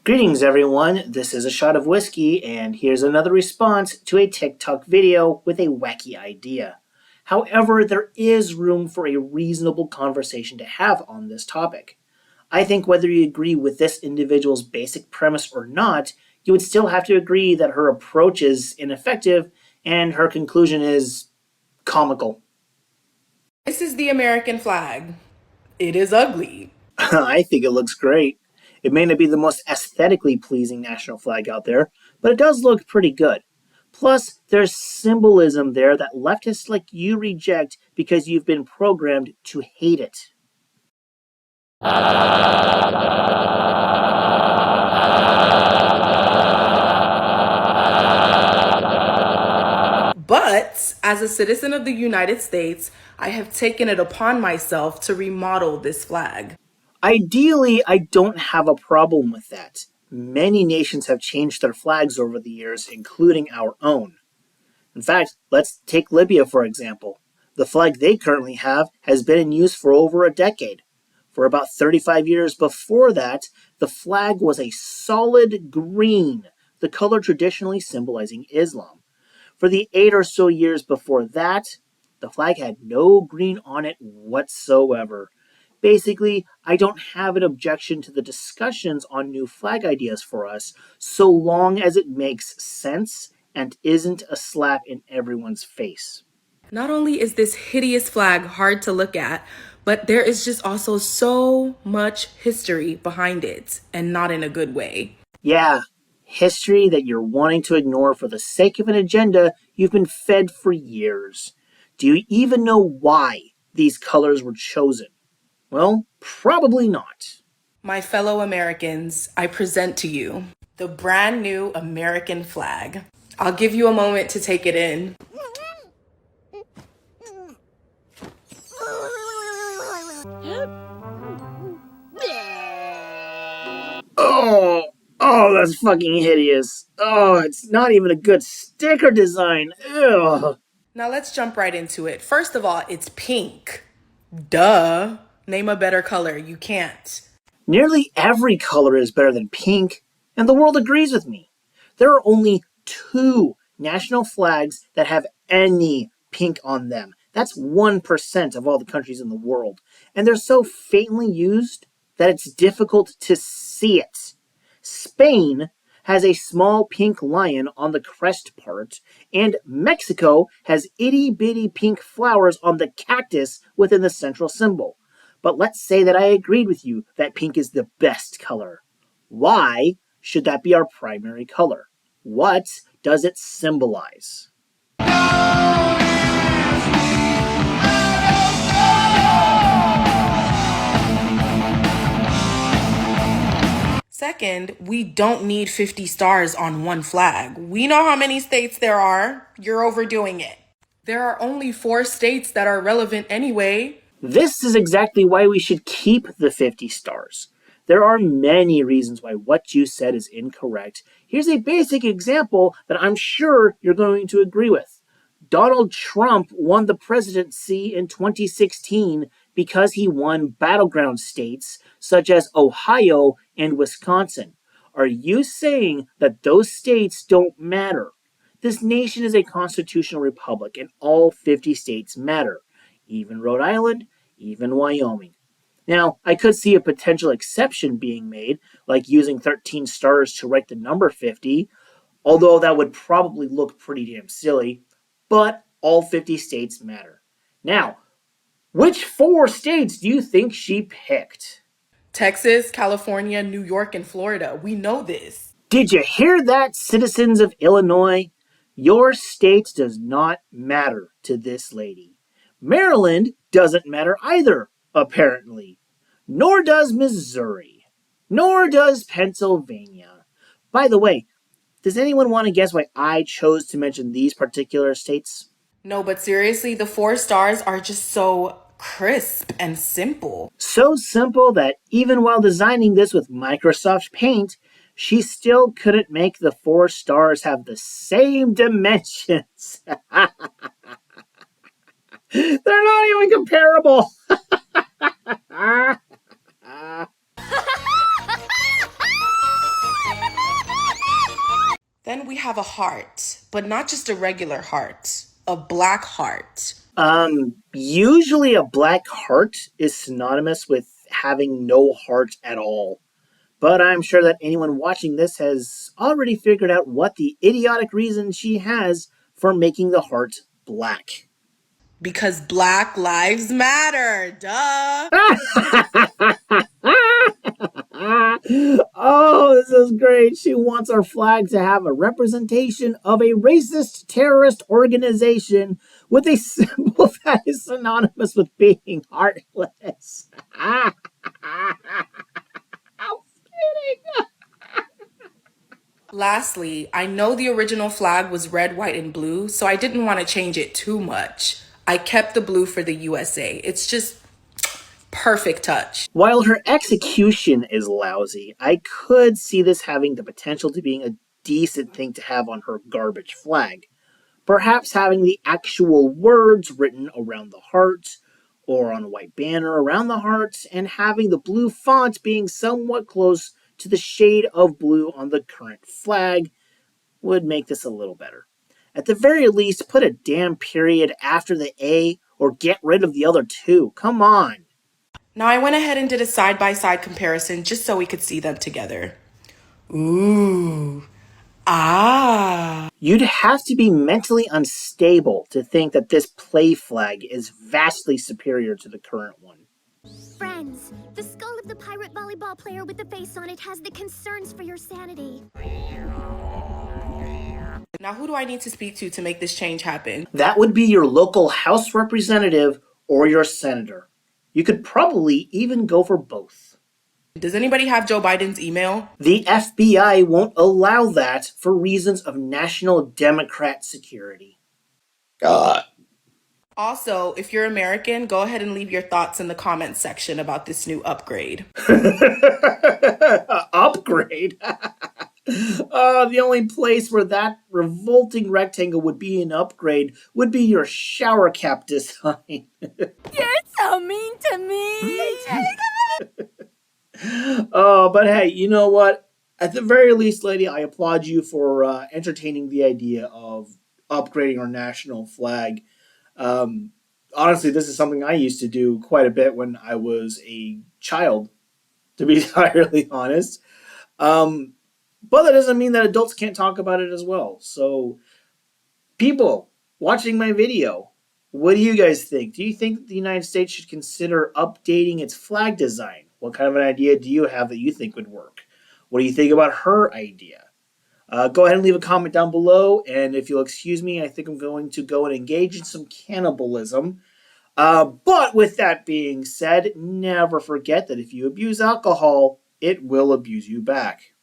Greetings everyone, this is a shot of whiskey and here's another response to a TikTok video with a wacky idea. However, there is room for a reasonable conversation to have on this topic. I think whether you agree with this individual's basic premise or not, you would still have to agree that her approach is ineffective and her conclusion is comical. This is the American flag. It is ugly. I think it looks great. It may not be the most aesthetically pleasing national flag out there, but it does look pretty good. Plus, there's symbolism there that leftists like you reject because you've been programmed to hate it. But as a citizen of the United States, I have taken it upon myself to remodel this flag. Ideally, I don't have a problem with that. Many nations have changed their flags over the years, including our own. In fact, let's take Libya for example. The flag they currently have has been in use for over a decade. For about 35 years before that, the flag was a solid green, the color traditionally symbolizing Islam. For the 8 or so years before that, the flag had no green on it whatsoever. Basically, I don't have an objection to the discussions on new flag ideas for us, so long as it makes sense and isn't a slap in everyone's face. Not only is this hideous flag hard to look at, but there is just also so much history behind it, and not in a good way. Yeah, history that you're wanting to ignore for the sake of an agenda you've been fed for years. Do you even know why these colors were chosen? Well, probably not. My fellow Americans, I present to you the brand new American flag. I'll give you a moment to take it in. Oh, that's fucking hideous. Oh, it's not even a good sticker design. Ugh. Now let's jump right into it. First of all, it's pink. Duh. Name a better color. You can't. Nearly every color is better than pink, and the world agrees with me. There are only 2 national flags that have any pink on them. That's 1% of all the countries in the world. And they're so faintly used that it's difficult to see it. Spain has a small pink lion on the crest part, and Mexico has itty-bitty pink flowers on the cactus within the central symbol. But let's say that I agreed with you that pink is the best color. Why should that be our primary color? What does it symbolize? Second, we don't need 50 stars on one flag. We know how many states there are. You're overdoing it. There are only 4 states that are relevant anyway. This is exactly why we should keep the 50 stars. There are many reasons why what you said is incorrect. Here's a basic example that I'm sure you're going to agree with. Donald Trump won the presidency in 2016 because he won battleground states such as Ohio and Wisconsin. Are you saying that those states don't matter? This nation is a constitutional republic and all 50 states matter. Even Rhode Island, even Wyoming. Now, I could see a potential exception being made, like using 13 stars to write the number 50, although that would probably look pretty damn silly, but all 50 states matter. Now, which 4 states do you think she picked? Texas, California, New York, and Florida. We know this. Did you hear that, citizens of Illinois? Your state does not matter to this lady. Maryland doesn't matter either, apparently. Nor does Missouri. Nor does Pennsylvania. By the way, does anyone want to guess why I chose to mention these particular states? No, but seriously, the 4 stars are just so crisp and simple. So simple that even while designing this with Microsoft Paint, she still couldn't make the 4 stars have the same dimensions. They're not even comparable. Then we have a heart, but not just a regular heart, a black heart. Usually a black heart is synonymous with having no heart at all. But I'm sure that anyone watching this has already figured out what the idiotic reason she has for making the heart black. Because Black Lives Matter, duh. Oh, this is great. She wants our flag to have a representation of a racist terrorist organization with a symbol that is synonymous with being heartless. I'm kidding. Lastly, I know the original flag was red, white, and blue, so I didn't want to change it too much. I kept the blue for the USA. It's just perfect touch. While her execution is lousy, I could see this having the potential to being a decent thing to have on her garbage flag. Perhaps having the actual words written around the heart, or on a white banner around the heart, and having the blue font being somewhat close to the shade of blue on the current flag would make this a little better. At the very least, put a damn period after the A, or get rid of the other two. Come on. Now I went ahead and did a side-by-side comparison just so we could see them together. Ooh. Ah. You'd have to be mentally unstable to think that this play flag is vastly superior to the current one. Friends, the skull of the pirate volleyball player with the face on it has the concerns for your sanity. Now who do I need to speak to make this change happen? That would be your local House representative or your senator. You could probably even go for both. Does anybody have Joe Biden's email? The FBI won't allow that for reasons of national Democrat security. Also, if you're American, go ahead and leave your thoughts in the comments section about this new upgrade. Upgrade? The only place where that revolting rectangle would be an upgrade would be your shower cap design. You're so mean to me! But hey, you know what? At the very least, lady, I applaud you for entertaining the idea of upgrading our national flag. Honestly, this is something I used to do quite a bit when I was a child, to be entirely honest. But that doesn't mean that adults can't talk about it as well. So, people watching my video, what do you guys think? Do you think that the United States should consider updating its flag design? What kind of an idea do you have that you think would work? What do you think about her idea? Go ahead and leave a comment down below. And if you'll excuse me, I think I'm going to go and engage in some cannibalism. But with that being said, never forget that if you abuse alcohol, it will abuse you back.